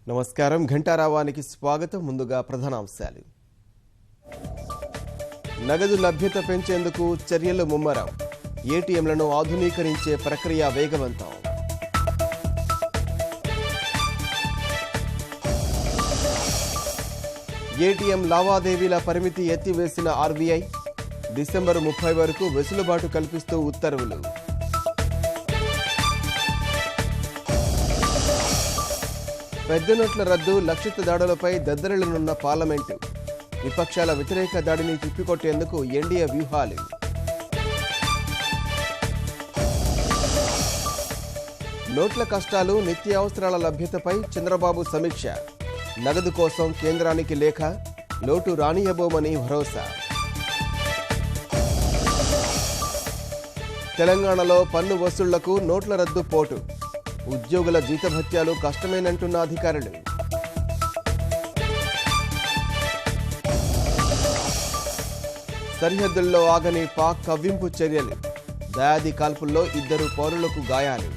నమస్కారం ఘంటారావానికి స్వాగతం. ముందుగా ప్రధానాంశాలు. నగదు లభ్యత పెంచేందుకు చర్యలు ముమ్మరం. ఏటీఎంలను ఆధునీకరించే ప్రక్రియ వేగవంతం. ఏటీఎం లావాదేవీల పరిమితి ఎత్తివేసిన ఆర్బీఐ. డిసెంబర్ 30 వరకు వెసులుబాటు కల్పిస్తూ ఉత్తర్వులు. పెద్ద నోట్ల రద్దు, లక్షిత దాడులపై దద్దరిల్లునున్న పార్లమెంటు. విపక్షాల వ్యతిరేక దాడిని తిప్పికొట్టేందుకు ఎన్డీఏ వ్యూహాలు. నోట్ల కష్టాలు, నిత్యావసరాల లభ్యతపై చంద్రబాబు సమీక్ష. నగదు కోసం కేంద్రానికి లేఖ, లోటు రానియబోమని భరోసా. తెలంగాణలో పన్ను వసూళ్లకు నోట్ల రద్దు పోటు. ఉద్యోగుల జీతభత్యాలు కష్టమేనంటున్న అధికారులు. సరిహద్దుల్లో ఆగని పాక్ కవ్వింపు చర్యలు. దయాది కాల్పుల్లో 2 పౌరులకు గాయాలు.